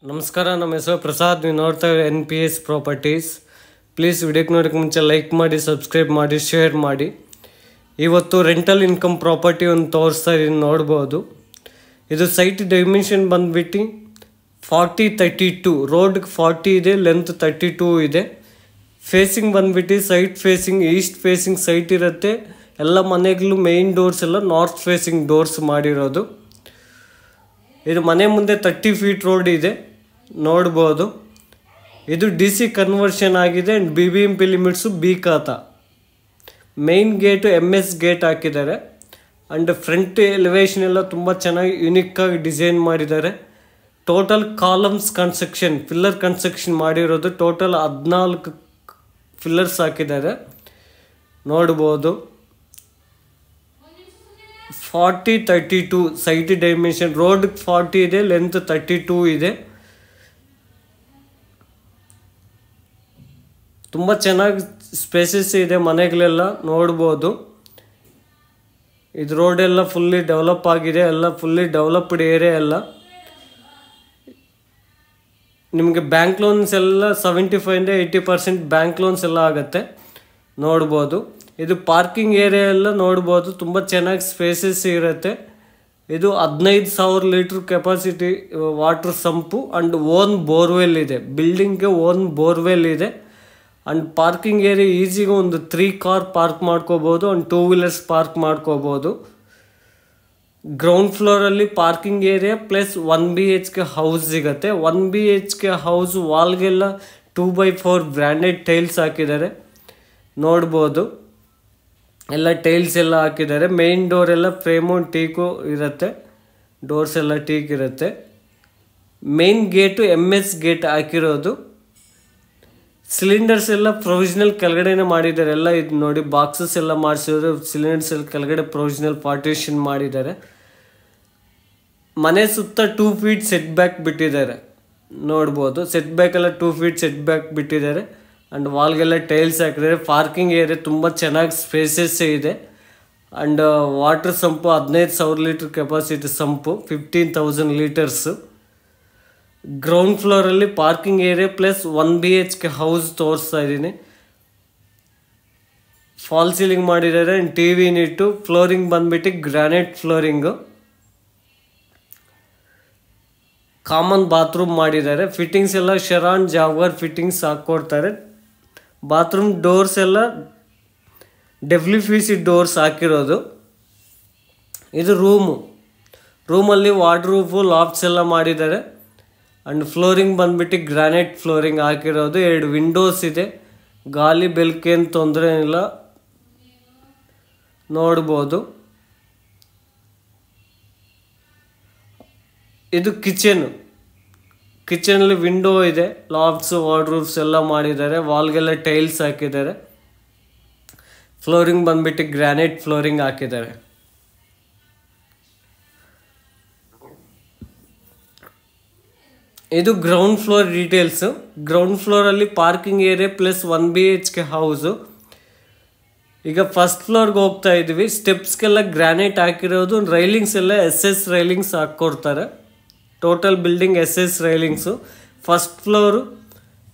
ನಮಸ್ಕಾರ, ನಮ್ಮ ಹೆಸರು ಪ್ರಸಾದ್. ನೀವು ನೋಡ್ತಾ ಇರೋ NPS ಪ್ರಾಪರ್ಟೀಸ್. ಪ್ಲೀಸ್ ವಿಡಿಯೋಕ್ಕೆ ನೋಡೋಕ್ಕೆ ಮುಂಚೆ ಲೈಕ್ ಮಾಡಿ, ಸಬ್ಸ್ಕ್ರೈಬ್ ಮಾಡಿ, ಶೇರ್ ಮಾಡಿ. ಇವತ್ತು ರೆಂಟಲ್ ಇನ್ಕಮ್ ಪ್ರಾಪರ್ಟಿ ಒಂದು ತೋರಿಸ್ತಾ ಇದೀನಿ, ನೋಡ್ಬೋದು. ಇದು ಸೈಟ್ ಡೈಮೆನ್ಷನ್ ಬಂದುಬಿಟ್ಟು 40-32, ರೋಡ್ಗೆ 40 ಇದೆ, ಲೆಂತ್ 32 ಇದೆ. ಫೇಸಿಂಗ್ ಬಂದುಬಿಟ್ಟು site facing East facing site ಇರುತ್ತೆ. ಎಲ್ಲ ಮನೆಗಳು ಮೇನ್ ಡೋರ್ಸ್ ಎಲ್ಲ ನಾರ್ತ್ ಫೇಸಿಂಗ್ ಡೋರ್ಸ್ ಮಾಡಿರೋದು. ಇದು ಮನೆ ಮುಂದೆ 30 ಫೀಟ್ ರೋಡ್ ಇದೆ, ನೋಡ್ಬೋದು. ಇದು DC ಕನ್ವರ್ಷನ್ ಆಗಿದೆ ಆ್ಯಂಡ್ BBMP ಲಿಮಿಟ್ಸು B ಖಾತಾ. ಮೇನ್ ಗೇಟು MS ಗೇಟ್ ಹಾಕಿದ್ದಾರೆ ಆ್ಯಂಡ್ ಫ್ರಂಟ್ ಎಲಿವೇಶನ್ ಎಲ್ಲ ತುಂಬ ಚೆನ್ನಾಗಿ ಯುನಿಕ್ಕಾಗಿ ಡಿಸೈನ್ ಮಾಡಿದ್ದಾರೆ. Total columns construction, pillar construction ಮಾಡಿರೋದು. ಟೋಟಲ್ 14 ಪಿಲ್ಲರ್ಸ್ ಹಾಕಿದ್ದಾರೆ, ನೋಡ್ಬೋದು. 40-32 ಸೈಟ್ ಡೈಮೆನ್ಷನ್, ರೋಡ್ 40 ಇದೆ, ಲೆಂತ್ 32 ಇದೆ. ತುಂಬ ಚೆನ್ನಾಗಿ ಸ್ಪೇಸಸ್ ಇದೆ, ಮನೆಗಳೆಲ್ಲ ನೋಡ್ಬೋದು. ಇದು ರೋಡೆಲ್ಲ ಫುಲ್ಲಿ ಡೆವಲಪ್ ಆಗಿದೆ, ಎಲ್ಲ ಫುಲ್ಲಿ ಡೆವಲಪ್ಡ್ ಏರಿಯಾ ಎಲ್ಲ. ನಿಮಗೆ ಬ್ಯಾಂಕ್ ಲೋನ್ಸ್ ಎಲ್ಲ 75-80% ಬ್ಯಾಂಕ್ ಲೋನ್ಸ್ ಎಲ್ಲ ಆಗುತ್ತೆ, ನೋಡ್ಬೋದು. ಇದು ಪಾರ್ಕಿಂಗ್ ಏರಿಯಾ ಎಲ್ಲ ನೋಡ್ಬೋದು, ತುಂಬ ಚೆನ್ನಾಗಿ ಸ್ಪೇಸಸ್ ಇರುತ್ತೆ. ಇದು 15,000 litre capacity water sump and own borewell ಇದೆ. ಬಿಲ್ಡಿಂಗ್ಗೆ ಓನ್ ಬೋರ್ವೆಲ್ ಇದೆ ಆ್ಯಂಡ್ ಪಾರ್ಕಿಂಗ್ ಏರಿಯಾ ಈಸಿಗೆ ಒಂದು 3 ಕಾರ್ ಪಾರ್ಕ್ ಮಾಡ್ಕೋಬೋದು ಆ್ಯಂಡ್ 2 ವೀಲರ್ಸ್ ಪಾರ್ಕ್ ಮಾಡ್ಕೋಬೋದು. ಗ್ರೌಂಡ್ ಫ್ಲೋರಲ್ಲಿ parking area plus 1 BHK house ಸಿಗುತ್ತೆ. 1 BHK ಹೌಸ್ ವಾಲ್ಗೆಲ್ಲ 2x4 ಬ್ರ್ಯಾಂಡೆಡ್ ಟೈಲ್ಸ್ ಹಾಕಿದ್ದಾರೆ, ನೋಡ್ಬೋದು. ಎಲ್ಲ ಟೈಲ್ಸ್ ಎಲ್ಲ ಹಾಕಿದ್ದಾರೆ. ಮೇನ್ ಡೋರ್ ಎಲ್ಲ ಫ್ರೇಮು ಟೀಕು ಇರುತ್ತೆ, ಡೋರ್ಸ್ ಎಲ್ಲ ಟೀಕ್ ಇರುತ್ತೆ. ಮೇನ್ ಗೇಟು MS ಗೇಟ್ ಹಾಕಿರೋದು. ಸಿಲಿಂಡರ್ಸ್ ಎಲ್ಲ ಪ್ರೊವಿಷನಲ್ ಕೆಳಗಡೆನೇ ಮಾಡಿದ್ದಾರೆ. ಎಲ್ಲ ಇದು ನೋಡಿ, ಬಾಕ್ಸಸ್ ಎಲ್ಲ ಮಾಡಿಸಿದ್ರು. ಸಿಲಿಂಡರ್ಸ್ ಎಲ್ಲ ಕೆಳಗಡೆ ಪ್ರೊವಿಷನಲ್ ಪಾರ್ಟಿಷನ್ ಮಾಡಿದ್ದಾರೆ. ಮನೆ ಸುತ್ತ 2 ಫೀಟ್ ಸೆಟ್ ಬ್ಯಾಕ್ ಬಿಟ್ಟಿದ್ದಾರೆ, ನೋಡ್ಬೋದು. ಸೆಟ್ ಬ್ಯಾಕ್ ಎಲ್ಲ 2 ಫೀಟ್ ಸೆಟ್ ಬ್ಯಾಕ್ ಬಿಟ್ಟಿದ್ದಾರೆ ಆ್ಯಂಡ್ ವಾಲ್ಗೆಲ್ಲ ಟೈಲ್ಸ್ ಹಾಕಿದ್ದಾರೆ. ಪಾರ್ಕಿಂಗ್ ಏರಿಯಾ ತುಂಬ ಚೆನ್ನಾಗಿ ಸ್ಪೇಸಸ್ ಇದೆ and water sump 15,000 litre capacity sump, 15,000 litres. Ground ಫ್ಲೋರಲ್ಲಿ parking area plus 1 BHK house ತೋರಿಸ್ತಾ ಇದ್ದೀನಿ. ಫಾಲ್ ಸೀಲಿಂಗ್ ಮಾಡಿದ್ದಾರೆ ಆ್ಯಂಡ್ TV ಯೂನಿಟು. ಫ್ಲೋರಿಂಗ್ ಬಂದುಬಿಟ್ಟು ಗ್ರಾನೈಟ್ ಫ್ಲೋರಿಂಗು. ಕಾಮನ್ ಬಾತ್ರೂಮ್ ಮಾಡಿದ್ದಾರೆ. ಫಿಟ್ಟಿಂಗ್ಸ್ ಎಲ್ಲ ಶರಾನ್ ಜಾಗ್ವಾರ್ ಫಿಟ್ಟಿಂಗ್ಸ್ ಹಾಕ್ಕೊಡ್ತಾರೆ. ಬಾತ್ರೂಮ್ ಡೋರ್ಸ್ ಎಲ್ಲ WPC ಡೋರ್ಸ್ ಹಾಕಿರೋದು. ಇದು ರೂಮಲ್ಲಿ ವಾರ್ಡ್ರೂಫು ಲಾಫ್ಟ್ಸ್ ಎಲ್ಲ ಮಾಡಿದ್ದಾರೆ ಆ್ಯಂಡ್ ಫ್ಲೋರಿಂಗ್ ಬಂದುಬಿಟ್ಟು ಗ್ರಾನೈಟ್ ಫ್ಲೋರಿಂಗ್ ಹಾಕಿರೋದು. 2 ವಿಂಡೋಸ್ ಇದೆ, ಗಾಳಿ ಬೆಳಕೇನು ತೊಂದರೆ ಇಲ್ಲ, ನೋಡ್ಬೋದು. ಇದು ಕಿಚನಲ್ಲಿ ವಿಂಡೋ ಇದೆ, ಲಾಫ್ಟ್ಸು ವಾರ್ಡ್ರೂಫ್ಸ್ ಎಲ್ಲ ಮಾಡಿದ್ದಾರೆ. ವಾಲ್ಗೆಲ್ಲ ಟೈಲ್ಸ್ ಹಾಕಿದ್ದಾರೆ. ಫ್ಲೋರಿಂಗ್ ಬಂದುಬಿಟ್ಟು ಗ್ರಾನೈಟ್ ಫ್ಲೋರಿಂಗ್ ಹಾಕಿದ್ದಾರೆ. ಇದು ಗ್ರೌಂಡ್ ಫ್ಲೋರ್ ಡೀಟೇಲ್ಸು. ಗ್ರೌಂಡ್ ಫ್ಲೋರಲ್ಲಿ parking area plus 1 BHK house. ಈಗ ಫಸ್ಟ್ ಫ್ಲೋರ್ಗೆ ಹೋಗ್ತಾ ಇದ್ವಿ. ಸ್ಟೆಪ್ಸ್ಗೆಲ್ಲ ಗ್ರಾನೈಟ್ ಹಾಕಿರೋದು. ರೈಲಿಂಗ್ಸ್ ಎಲ್ಲ SS ರೈಲಿಂಗ್ಸ್ ಹಾಕ್ಕೊಡ್ತಾರೆ. Total building SS railings. First floor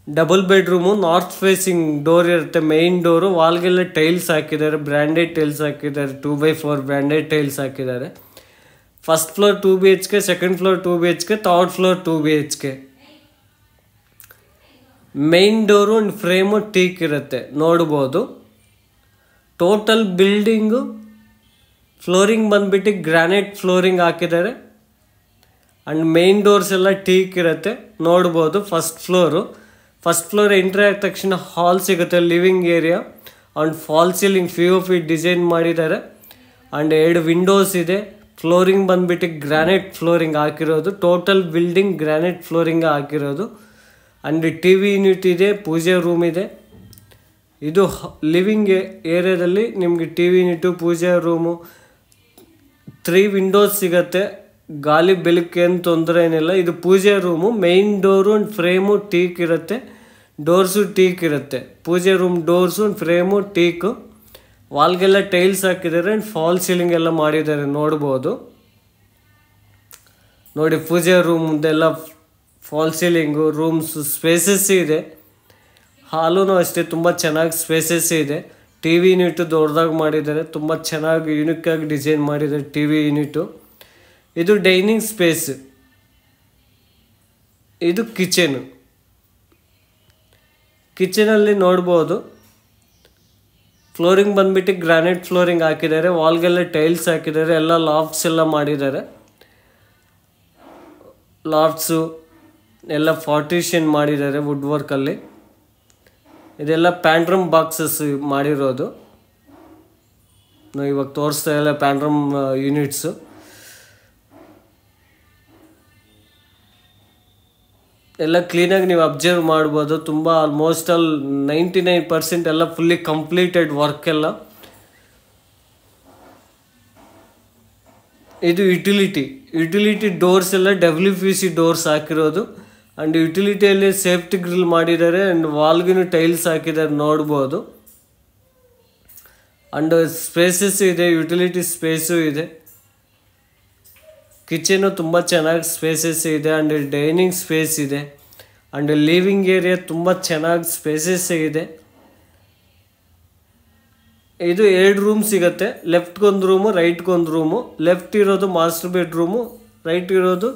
double bedroom, north facing door ಇರುತ್ತೆ, ಮೇನ್ ಡೋರು. ವಾಲ್ಗೆಲ್ಲ ಟೈಲ್ಸ್ ಹಾಕಿದ್ದಾರೆ, ಬ್ರ್ಯಾಂಡೆಡ್ ಟೈಲ್ಸ್ ಹಾಕಿದ್ದಾರೆ, 2x4 ಬ್ರ್ಯಾಂಡೆಡ್ ಟೈಲ್ಸ್ ಹಾಕಿದ್ದಾರೆ. First floor 2 BHK, second floor 2 BHK, third floor 2 BHK. Main door and frame teak ಇರುತ್ತೆ, ನೋಡ್ಬೋದು. Total building flooring ಬಂದುಬಿಟ್ಟು granite flooring ಹಾಕಿದ್ದಾರೆ and main doors ಎಲ್ಲ ಟೀಕ್ ಇರುತ್ತೆ, ನೋಡ್ಬೋದು. ಫಸ್ಟ್ ಫ್ಲೋರ್ ಎಂಟ್ರಿ ಆದ ತಕ್ಷಣ ಹಾಲ್ ಸಿಗುತ್ತೆ, living area and fall ceiling POP design ಮಾಡಿದ್ದಾರೆ ಆ್ಯಂಡ್ 2 ವಿಂಡೋಸ್ ಇದೆ. ಫ್ಲೋರಿಂಗ್ ಬಂದುಬಿಟ್ಟು ಗ್ರಾನೈಟ್ ಫ್ಲೋರಿಂಗ್ ಹಾಕಿರೋದು. ಟೋಟಲ್ ಬಿಲ್ಡಿಂಗ್ ಗ್ರಾನೈಟ್ ಫ್ಲೋರಿಂಗ್ ಹಾಕಿರೋದು ಆ್ಯಂಡ್ TV ಯೂನಿಟ್ ಇದೆ, ಪೂಜೆ ರೂಮ್ ಇದೆ. ಇದು ಲಿವಿಂಗ್ ಏರಿಯಾದಲ್ಲಿ ನಿಮಗೆ TV ಯೂನಿಟು, ಪೂಜೆ ರೂಮು, 3 ವಿಂಡೋಸ್ ಸಿಗುತ್ತೆ. ಗಾಳಿ ಬೆಳಕೇನು ತೊಂದರೆ ಏನಿಲ್ಲ. ಇದು ಪೂಜೆ room. Main door and frame teak ಇರುತ್ತೆ, ಡೋರ್ಸು ಟೀಕ್ ಇರುತ್ತೆ. ಪೂಜೆ room doors and frame teak. ವಾಲ್ಗೆಲ್ಲ ಟೈಲ್ಸ್ ಹಾಕಿದ್ದಾರೆ ಆ್ಯಂಡ್ ಫಾಲ್ ಸೀಲಿಂಗ್ ಎಲ್ಲ ಮಾಡಿದ್ದಾರೆ, ನೋಡ್ಬೋದು. ನೋಡಿ, ಪೂಜೆ ರೂಮ್ದೆಲ್ಲ ಫಾಲ್ ಸೀಲಿಂಗು, ರೂಮ್ಸ್ ಸ್ಪೇಸಸ್ ಇದೆ. ಹಾಲೂ ಅಷ್ಟೇ ತುಂಬ ಚೆನ್ನಾಗಿ ಸ್ಪೇಸಸ್ ಇದೆ. ಟಿ ವಿ ಯೂನಿಟು ದೊಡ್ಡದಾಗಿ ಮಾಡಿದ್ದಾರೆ, ತುಂಬ ಚೆನ್ನಾಗಿ ಯುನಿಕ್ಕಾಗಿ ಡಿಸೈನ್ ಮಾಡಿದ್ದಾರೆ ಟಿ ವಿ ಯೂನಿಟು. ಇದು ಡೈನಿಂಗ್ ಸ್ಪೇಸ್, ಇದು ಕಿಚನು. ಕಿಚನಲ್ಲಿ ನೋಡ್ಬೋದು ಫ್ಲೋರಿಂಗ್ ಬಂದ್ಬಿಟ್ಟು ಗ್ರಾನೈಟ್ ಫ್ಲೋರಿಂಗ್ ಹಾಕಿದ್ದಾರೆ, ವಾಲ್ಗೆಲ್ಲ ಟೈಲ್ಸ್ ಹಾಕಿದ್ದಾರೆ, ಎಲ್ಲ ಲಾಫ್ಟ್ಸ್ ಎಲ್ಲ ಮಾಡಿದ್ದಾರೆ. ಲಾಫ್ಟ್ಸು ಎಲ್ಲ ಪಾರ್ಟಿಷನ್ ಮಾಡಿದ್ದಾರೆ ವುಡ್ ವರ್ಕಲ್ಲಿ. ಇದೆಲ್ಲ ಪ್ಯಾಂಟ್ರಮ್ ಬಾಕ್ಸಸ್ ಮಾಡಿರೋದು. ನಾವು ಇವಾಗ ತೋರಿಸ್ತಾ ಇಲ್ಲ ಪ್ಯಾಂಟ್ರಮ್ ಯೂನಿಟ್ಸು. ಎಲ್ಲ ಕ್ಲೀನಾಗಿ ನೀವು ಅಬ್ಸರ್ವ್ ಮಾಡ್ಬೋದು. ತುಂಬ ಆಲ್ಮೋಸ್ಟ್ ಆಲ್ 99% ಎಲ್ಲ ಫುಲ್ಲಿ ಕಂಪ್ಲೀಟೆಡ್ ವರ್ಕ್ ಎಲ್ಲ. ಇದು ಯುಟಿಲಿಟಿ ಡೋರ್ಸ್ ಎಲ್ಲ WPC ಡೋರ್ಸ್ ಹಾಕಿರೋದು. ಆ್ಯಂಡ್ ಯುಟಿಲಿಟಿಯಲ್ಲಿ ಸೇಫ್ಟಿ ಗ್ರಿಲ್ ಮಾಡಿದ್ದಾರೆ. ಆ್ಯಂಡ್ ವಾಲ್ಗಿನೂ ಟೈಲ್ಸ್ ಹಾಕಿದ್ದಾರೆ ನೋಡ್ಬೋದು. ಆ್ಯಂಡ್ ಸ್ಪೇಸಸ್ ಇದೆ, ಯುಟಿಲಿಟಿ ಸ್ಪೇಸು ಇದೆ. ಕಿಚನು ತುಂಬ ಚೆನ್ನಾಗಿ ಸ್ಪೇಸಸ್ ಇದೆ. ಆ್ಯಂಡ್ ಡೈನಿಂಗ್ ಸ್ಪೇಸ್ ಇದೆ. ಆ್ಯಂಡ್ ಲಿವಿಂಗ್ ಏರಿಯಾ ತುಂಬ ಚೆನ್ನಾಗಿ ಸ್ಪೇಸಸ್ ಇದೆ. ಇದು 2 ರೂಮ್ ಸಿಗುತ್ತೆ. ಲೆಫ್ಟ್ಗೊಂದು ರೂಮು, ರೈಟ್ಗೊಂದು ರೂಮು. ಲೆಫ್ಟ್ ಇರೋದು ಮಾಸ್ಟರ್ ಬೆಡ್ರೂಮು, ರೈಟ್ ಇರೋದು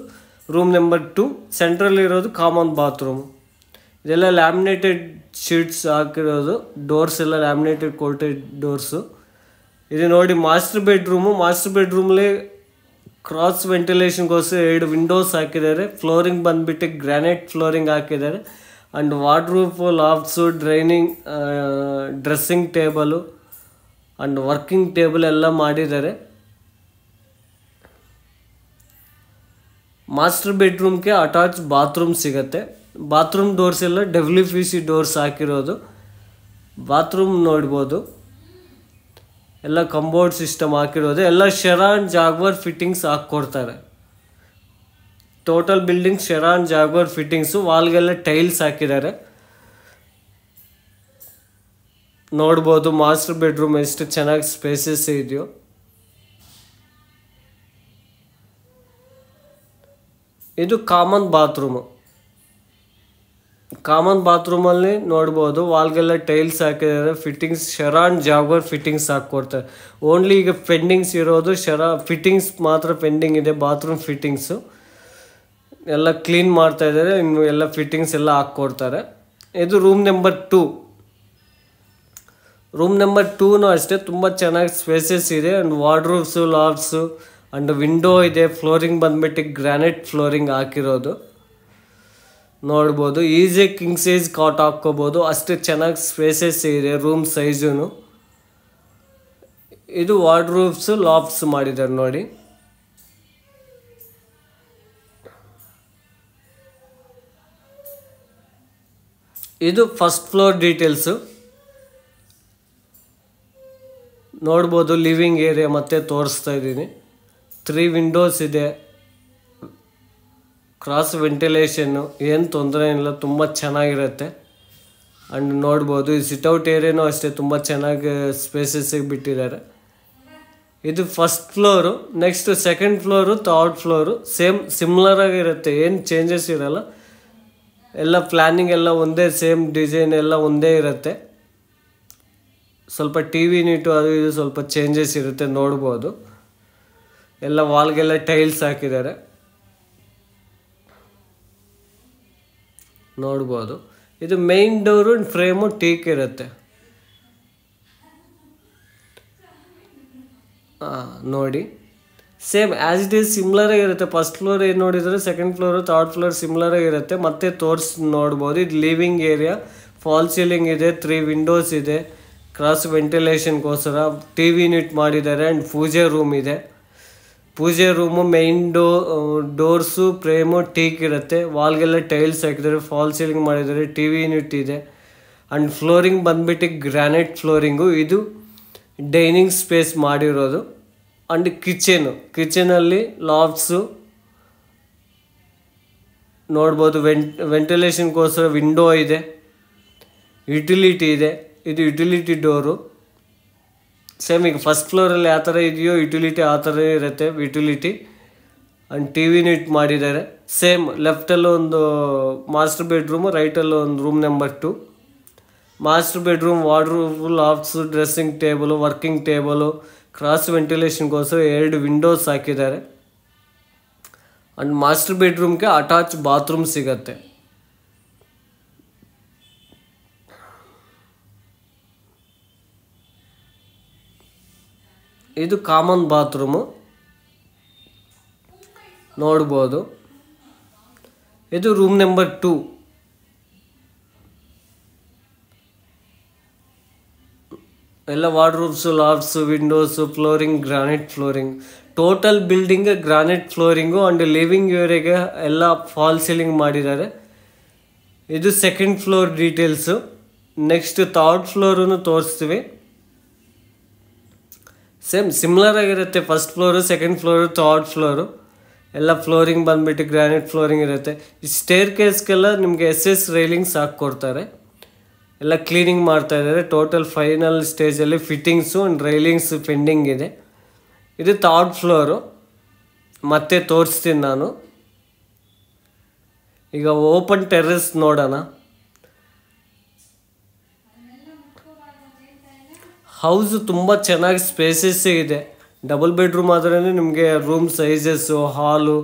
ರೂಮ್ ನಂಬರ್ 2, ಸೆಂಟ್ರಲ್ ಇರೋದು ಕಾಮನ್ ಬಾತ್ರೂಮು. ಇದೆಲ್ಲ ಲ್ಯಾಮಿನೇಟೆಡ್ ಶೀಟ್ಸ್ ಹಾಕಿರೋದು. ಡೋರ್ಸ್ ಎಲ್ಲ ಲ್ಯಾಮಿನೇಟೆಡ್ ಕೋಟೆಡ್ ಡೋರ್ಸು. ಇದು ನೋಡಿ ಮಾಸ್ಟರ್ ಬೆಡ್ರೂಮಲ್ಲಿ ಕ್ರಾಸ್ ವೆಂಟಿಲೇಷನ್ಗೋಸ್ಕರ 2 ವಿಂಡೋಸ್ ಹಾಕಿದ್ದಾರೆ. ಫ್ಲೋರಿಂಗ್ ಬಂದುಬಿಟ್ಟು ಗ್ರಾನೈಟ್ ಫ್ಲೋರಿಂಗ್ ಹಾಕಿದ್ದಾರೆ. And wardrobe, lofts, dressing table and working table ಎಲ್ಲ ಮಾಡಿದ್ದಾರೆ. ಮಾಸ್ಟರ್ ಬೆಡ್ರೂಮ್ಗೆ ಅಟ್ಯಾಚ್ ಬಾತ್ರೂಮ್ ಸಿಗುತ್ತೆ. ಬಾತ್ರೂಮ್ ಡೋರ್ಸ್ ಎಲ್ಲ WPC ಡೋರ್ಸ್ ಹಾಕಿರೋದು. ಬಾತ್ರೂಮ್ ನೋಡ್ಬೋದು, ಎಲ್ಲ ಕಂಬೋರ್ಡ್ ಸಿಸ್ಟಮ್ ಹಾಕಿರೋದು. ಎಲ್ಲ ಶೆರಾನ್ ಜಾಗ್ವಾರ್ ಫಿಟ್ಟಿಂಗ್ಸ್ ಹಾಕ್ಕೊಡ್ತಾರೆ. Total building Cera Jaquar fittings. ವಾಲ್ಗೆಲ್ಲ ಟೈಲ್ಸ್ ಹಾಕಿದ್ದಾರೆ ನೋಡ್ಬೋದು. ಮಾಸ್ಟರ್ ಬೆಡ್ರೂಮ್ ಎಷ್ಟು ಚೆನ್ನಾಗಿ ಸ್ಪೇಸಸ್ ಇದೆಯೋ. ಇದು ಕಾಮನ್ ಬಾತ್ರೂಮಲ್ಲಿ ನೋಡ್ಬೋದು. ವಾಲ್ಗೆಲ್ಲ ಟೈಲ್ಸ್ ಹಾಕಿದ್ದಾರೆ. ಫಿಟ್ಟಿಂಗ್ಸ್ ಶೆರಾನ್ ಜಾಗ್ವಾರ್ ಫಿಟ್ಟಿಂಗ್ಸ್ ಹಾಕ್ಕೊಡ್ತಾರೆ. ಓನ್ಲಿ ಈಗ ಪೆಂಡಿಂಗ್ಸ್ ಇರೋದು ಫಿಟ್ಟಿಂಗ್ಸ್ ಮಾತ್ರ ಪೆಂಡಿಂಗ್ ಇದೆ. ಬಾತ್ರೂಮ್ ಫಿಟ್ಟಿಂಗ್ಸು ಎಲ್ಲ ಕ್ಲೀನ್ ಮಾಡ್ತಾ ಇದ್ದಾರೆ. ಇನ್ನು ಎಲ್ಲ ಫಿಟ್ಟಿಂಗ್ಸ್ ಎಲ್ಲ ಹಾಕ್ಕೊಡ್ತಾರೆ. ಇದು ರೂಮ್ ನಂಬರ್ 2. ರೂಮ್ ನಂಬರ್ 2 ಅಷ್ಟೇ ತುಂಬ ಚೆನ್ನಾಗಿ ಸ್ಪೇಸಸ್ ಇದೆ. ಆ್ಯಂಡ್ ವಾರ್ಡ್ರೂಬ್ಸು, ಲಾಫ್ಟ್ಸು ಆ್ಯಂಡ್ ವಿಂಡೋ ಇದೆ. ಫ್ಲೋರಿಂಗ್ ಬಂದ್ಬಿಟ್ಟು ಗ್ರಾನೈಟ್ ಫ್ಲೋರಿಂಗ್ ಹಾಕಿರೋದು ನೋಡ್ಬೋದು. ಈಸಿ ಕಿಂಗ್ ಸೈಜ್ ಕಾಟ್ ಹಾಕ್ಕೋಬೋದು, ಅಷ್ಟೇ ಚೆನ್ನಾಗಿ ಸ್ಪೇಸಸ್ ಇದೆ ರೂಮ್ ಸೈಜು. ಇದು ವಾರ್ಡ್ರೂಬ್ಸು, ಲಾಫ್ಟ್ಸ್ ಮಾಡಿದ್ದಾರೆ ನೋಡಿ. ಇದು ಫಸ್ಟ್ ಫ್ಲೋರ್ ಡೀಟೇಲ್ಸು ನೋಡ್ಬೋದು. ಲಿವಿಂಗ್ ಏರಿಯಾ ಮತ್ತೆ ತೋರಿಸ್ತಾ ಇದ್ದೀನಿ. 3 ವಿಂಡೋಸ್ ಇದೆ. ಕ್ರಾಸ್ ವೆಂಟಿಲೇಷನ್ನು, ಏನು ತೊಂದರೆ ಇಲ್ಲ, ತುಂಬ ಚೆನ್ನಾಗಿರುತ್ತೆ. ಆ್ಯಂಡ್ ನೋಡ್ಬೋದು ಈ ಸಿಟ್ಔಟ್ ಏರಿಯಾನೂ ಅಷ್ಟೇ ತುಂಬ ಚೆನ್ನಾಗಿ ಸ್ಪೇಸಸ್ಸಿಗೆ ಬಿಟ್ಟಿದ್ದಾರೆ. ಇದು first floor. Next second floor, third floor same ಸಿಮ್ಲರಾಗಿರುತ್ತೆ, ಏನು ಚೇಂಜಸ್ ಇರೋಲ್ಲ. ಎಲ್ಲ ಪ್ಲ್ಯಾನಿಂಗ್ ಎಲ್ಲ ಒಂದೇ, ಸೇಮ್ ಡಿಸೈನ್ ಎಲ್ಲ ಒಂದೇ ಇರುತ್ತೆ. ಸ್ವಲ್ಪ TV ಯೂನಿಟು ಅದು ಇದು ಸ್ವಲ್ಪ ಚೇಂಜಸ್ ಇರುತ್ತೆ ನೋಡ್ಬೋದು. ಎಲ್ಲ ವಾಲ್ಗೆಲ್ಲ ಟೈಲ್ಸ್ ಹಾಕಿದ್ದಾರೆ ನೋಡ್ಬೋದು. ಇದು ಮೇನ್ ಡೋರು ಫ್ರೇಮು ಟೀಕ್ ಇರುತ್ತೆ ನೋಡಿ. ಸೇಮ್ ಆ್ಯಸ್ ಇಟ್ ಈಸ್ ಸಿಮ್ಲರಾಗಿರುತ್ತೆ. ಫಸ್ಟ್ ಫ್ಲೋರ್ ಏನು ನೋಡಿದರೆ ಸೆಕೆಂಡ್ ಫ್ಲೋರು, ಥರ್ಡ್ ಫ್ಲೋರ್ ಸಿಮ್ಲರಾಗಿರುತ್ತೆ. ಮತ್ತೆ ನೋಡ್ಬೋದು. ಇದು ಲಿವಿಂಗ್ ಏರಿಯಾ, ಫಾಲ್ ಸೀಲಿಂಗ್ ಇದೆ, 3 ವಿಂಡೋಸ್ ಇದೆ. ಕ್ರಾಸ್ ವೆಂಟಿಲೇಷನ್ಗೋಸ್ಕರ TV ಯೂನಿಟ್ ಮಾಡಿದ್ದಾರೆ. ಆ್ಯಂಡ್ ಪೂಜೆ ರೂಮ್ ಇದೆ. ಪೂಜೆ room main doors frame teak ಇರುತ್ತೆ. ವಾಲ್ಗೆಲ್ಲ ಟೈಲ್ಸ್ ಹಾಕಿದ್ದಾರೆ, ಫಾಲ್ ಸೀಲಿಂಗ್ ಮಾಡಿದ್ದಾರೆ, TV ಯೂನಿಟ್ ಇದೆ. ಆ್ಯಂಡ್ ಫ್ಲೋರಿಂಗ್ ಬಂದ್ಬಿಟ್ಟು ಗ್ರಾನೈಟ್ ಫ್ಲೋರಿಂಗು. ಇದು ಡೈನಿಂಗ್ ಸ್ಪೇಸ್ ಮಾಡಿರೋದು. ಆ್ಯಂಡ್ ಕಿಚನಲ್ಲಿ ಲಾಫ್ಟ್ಸು ನೋಡ್ಬೋದು. ವೆಂಟಿಲೇಷನ್ಗೋಸ್ಕರ ವಿಂಡೋ ಇದೆ, ಯುಟಿಲಿಟಿ ಇದೆ. ಇದು ಯುಟಿಲಿಟಿ ಡೋರು. ಸೇಮ್ ಈಗ ಫಸ್ಟ್ ಫ್ಲೋರಲ್ಲಿ ಯಾವ ಥರ ಇದೆಯೋ ಯುಟಿಲಿಟಿ ಆ ಥರ ಇರುತ್ತೆ utility. And T V unit ಮಾಡಿದ್ದಾರೆ. ಸೇಮ್ ಲೆಫ್ಟಲ್ಲೂ ಒಂದು ಮಾಸ್ಟರ್ ಬೆಡ್ರೂಮು, ರೈಟಲ್ಲೂ ಒಂದು room number 2. Master bedroom wardrobe, lofts, dressing table, working table, cross ವೆಂಟಿಲೇಷನ್ಗೋಸ್ಕರ 2 ವಿಂಡೋಸ್ ಹಾಕಿದ್ದಾರೆ. ಆ್ಯಂಡ್ ಮಾಸ್ಟರ್ ಬೆಡ್ರೂಮ್ಗೆ ಅಟ್ಯಾಚ್ ಬಾತ್ರೂಮ್ ಸಿಗತ್ತೆ. ಇದು ಕಾಮನ್ ಬಾತ್ರೂಮು ನೋಡ್ಬೋದು. ಇದು ರೂಮ್ ನಂಬರ್ 2. ಎಲ್ಲ wardrobes, lofts, windows, flooring granite flooring. Total building granite flooring and living ಏರಿಯಾಗೆ ಎಲ್ಲ ಫಾಲ್ ಸೀಲಿಂಗ್ ಮಾಡಿದ್ದಾರೆ. ಇದು second floor details. Next third ಫ್ಲೋರನ್ನು ತೋರಿಸ್ತೀವಿ. ಸೇಮ್ ಸಿಮ್ಲರ್ ಆಗಿರುತ್ತೆ. First floor, second floor, third floor ಎಲ್ಲ ಫ್ಲೋರಿಂಗ್ ಬಂದುಬಿಟ್ಟು ಗ್ರಾನೈಟ್ ಫ್ಲೋರಿಂಗ್ ಇರುತ್ತೆ. ಈ ಸ್ಟೇರ್ ಕೇಸ್ಗೆಲ್ಲ ನಿಮಗೆ SS ರೈಲಿಂಗ್ಸ್ ಹಾಕ್ಕೊಡ್ತಾರೆ. ಎಲ್ಲ ಕ್ಲೀನಿಂಗ್ ಮಾಡ್ತಾ ಇದ್ದಾರೆ. ಟೋಟಲ್ ಫೈನಲ್ ಸ್ಟೇಜಲ್ಲಿ ಫಿಟ್ಟಿಂಗ್ಸು ಆ್ಯಂಡ್ ರೈಲಿಂಗ್ಸ್ ಪೆಂಡಿಂಗ್ ಇದೆ. ಇದು ಥರ್ಡ್ ಫ್ಲೋರು. ಮತ್ತೆ ತೋರಿಸ್ತೀನಿ ನಾನು. ಈಗ ಓಪನ್ ಟೆರ್ರಸ್ ನೋಡೋಣ. ಹೌಸು ತುಂಬ ಚೆನ್ನಾಗಿ ಸ್ಪೇಸಸ್ ಇದೆ. ಡಬಲ್ ಬೆಡ್ರೂಮ್ ಆದ್ರೇ ನಿಮಗೆ ರೂಮ್ ಸೈಜಸ್ಸು, ಹಾಲು,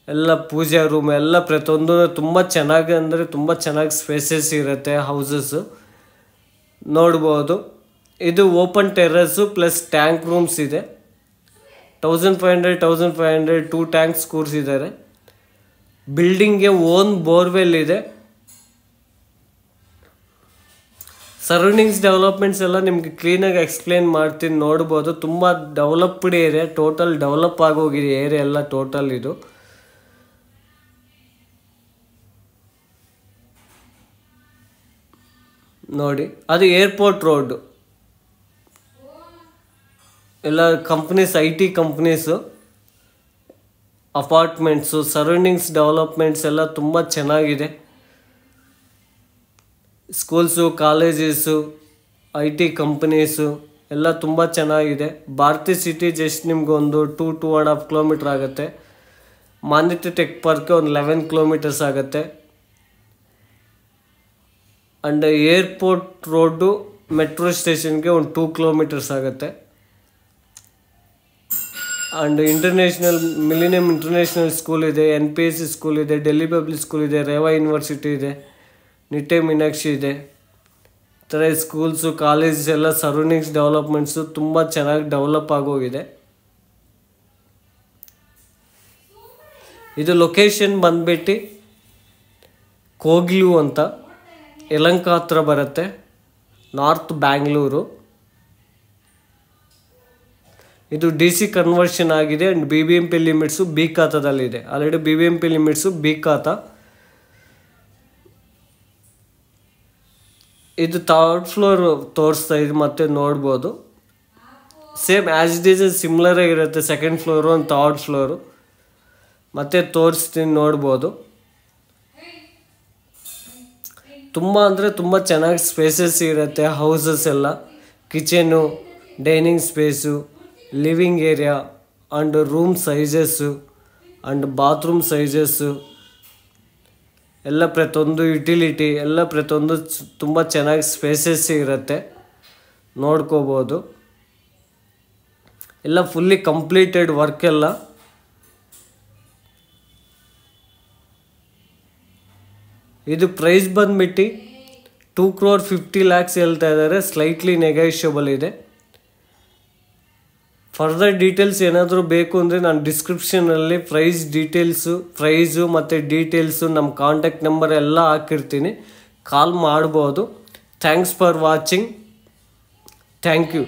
ಎಲ್ಲ ಪೂಜಾ ರೂಮ್ ಎಲ್ಲ ಪ್ರತಿಯೊಂದು ತುಂಬ ಚೆನ್ನಾಗಿ ಅಂದರೆ ತುಂಬ ಚೆನ್ನಾಗಿ ಸ್ಪೇಸಸ್ ಇರುತ್ತೆ ಹೌಸಸ್ಸು ನೋಡ್ಬೋದು. ಇದು ಓಪನ್ ಟೆರ್ರಸ್ಸು ಪ್ಲಸ್ ಟ್ಯಾಂಕ್ ರೂಮ್ಸ್ ಇದೆ. 1500 2 ಟ್ಯಾಂಕ್ಸ್ ಕೂರಿಸಿದ್ದಾರೆ. ಬಿಲ್ಡಿಂಗ್ಗೆ ಓನ್ ಬೋರ್ವೆಲ್ ಇದೆ. ಸರೌಂಡಿಂಗ್ಸ್ ಡೆವಲಪ್ಮೆಂಟ್ಸ್ ಎಲ್ಲ ನಿಮಗೆ ಕ್ಲೀನಾಗಿ ಎಕ್ಸ್ಪ್ಲೇನ್ ಮಾಡ್ತೀನಿ, ನೋಡ್ಬೋದು. ತುಂಬ ಡೆವಲಪ್ಡ್ ಏರಿಯಾ, ಟೋಟಲ್ ಡೆವಲಪ್ ಆಗೋಗಿದೆ ಏರಿಯಾ ಎಲ್ಲ ಟೋಟಲ್. ಇದು ನೋಡಿ, ಅದು ಏರ್ಪೋರ್ಟ್ ರೋಡು. ಎಲ್ಲ companies, IT companies, apartments, surroundings developments ಎಲ್ಲ ತುಂಬ ಚೆನ್ನಾಗಿದೆ. ಸ್ಕೂಲ್ಸು, ಕಾಲೇಜಸ್ಸು, IT ಕಂಪ್ನೀಸು ಎಲ್ಲ ತುಂಬ ಚೆನ್ನಾಗಿದೆ. ಭಾರತಿ ಸಿಟಿ ಜಸ್ಟ್ ನಿಮ್ಗೆ ಒಂದು 2.5 ಕಿಲೋಮೀಟ್ರ್ ಆಗುತ್ತೆ. ಮಾನ್ಯತೆ ಟೆಕ್ ಪಾರ್ಕ್ಗೆ ಒಂದು 11 ಕಿಲೋಮೀಟರ್ಸ್ ಆಗುತ್ತೆ. ಆ್ಯಂಡ್ ಏರ್ಪೋರ್ಟ್ ರೋಡು ಮೆಟ್ರೋ ಸ್ಟೇಷನ್ಗೆ ಒಂದು 2 ಕಿಲೋಮೀಟರ್ಸ್ ಆಗುತ್ತೆ. ಆ್ಯಂಡ್ ಮಿಲಿನಿಯಮ್ ಇಂಟರ್ನ್ಯಾಷನಲ್ ಸ್ಕೂಲ್ ಇದೆ, NPSC ಸ್ಕೂಲ್ ಇದೆ, ಡೆಲ್ಲಿ ಪಬ್ಲಿಕ್ ಸ್ಕೂಲ್ ಇದೆ, ರೇವಾ ಯೂನಿವರ್ಸಿಟಿ ಇದೆ, ನಿಟ್ಟೆ ಮೀನಾಕ್ಷಿ ಇದೆ. ಈ ಥರ ಸ್ಕೂಲ್ಸು, ಕಾಲೇಜಸ್ ಎಲ್ಲ ಸರೌಂಡಿಂಗ್ಸ್ ಡೆವಲಪ್ಮೆಂಟ್ಸು ತುಂಬ ಚೆನ್ನಾಗಿ ಡೆವಲಪ್ ಆಗೋಗಿದೆ. ಇದು ಲೊಕೇಶನ್ ಬಂದ್ಬಿಟ್ಟು ಕೋಗ್ಲು ಅಂತ, ಯಲಹಂಕ ಹತ್ರ ಬರುತ್ತೆ, ನಾರ್ತ್ ಬ್ಯಾಂಗ್ಳೂರು. ಇದು DC ಕನ್ವರ್ಷನ್ ಆಗಿದೆ ಆ್ಯಂಡ್ BBMP ಲಿಮಿಟ್ಸು B ಖಾತಾದಲ್ಲಿದೆ. ಆಲ್ರೆಡಿ BBMP ಲಿಮಿಟ್ಸು B ಖಾತಾ. ಇದು ಥರ್ಡ್ ಫ್ಲೋರ್ ತೋರಿಸ್ತಾ ಇದೆ, ಮತ್ತೆ ನೋಡ್ಬೋದು. Same as it is similar ಆಗಿರುತ್ತೆ. ಸೆಕೆಂಡ್ ಫ್ಲೋರು ಒಂದು ಥರ್ಡ್ ಫ್ಲೋರು ಮತ್ತೆ ತೋರಿಸ್ತೀನಿ, ನೋಡ್ಬೋದು. ತುಂಬ ಅಂದರೆ ತುಂಬ ಚೆನ್ನಾಗಿ ಸ್ಪೇಸಸ್ ಇರುತ್ತೆ ಹೌಸಸ್ ಎಲ್ಲ. Kitchen, dining space, living area and room sizes and bathroom sizes ಎಲ್ಲ ಪ್ರತಿಯೊಂದು ಯುಟಿಲಿಟಿ ಎಲ್ಲ ಪ್ರತಿಯೊಂದು ತುಂಬ ಚೆನ್ನಾಗಿ ಸ್ಪೇಸಸ್ ಇರುತ್ತೆ, ನೋಡ್ಕೋಬೋದು. ಎಲ್ಲ ಫುಲ್ಲಿ ಕಂಪ್ಲೀಟೆಡ್ ವರ್ಕ್ ಎಲ್ಲ. ಇದು ಪ್ರೈಸ್ ಬಂದ್ಬಿಟ್ಟು 2,50,00,000 ಹೇಳ್ತಾ ಇದ್ದಾರೆ. ಸ್ಲೈಟ್ಲಿ ನೆಗೋಷಿಯಬಲ್ ಇದೆ. ಫರ್ದರ್ ಡೀಟೇಲ್ಸ್ ಏನಾದರೂ ಬೇಕು ಅಂದರೆ ನಾನು ಡಿಸ್ಕ್ರಿಪ್ಷನಲ್ಲಿ ಪ್ರೈಸು ಮತ್ತು ಡೀಟೇಲ್ಸು, ನಮ್ಮ ಕಾಂಟ್ಯಾಕ್ಟ್ ನಂಬರ್ ಎಲ್ಲ ಹಾಕಿರ್ತೀನಿ, ಕಾಲ್ ಮಾಡ್ಬೋದು. Thanks for watching. Thank you.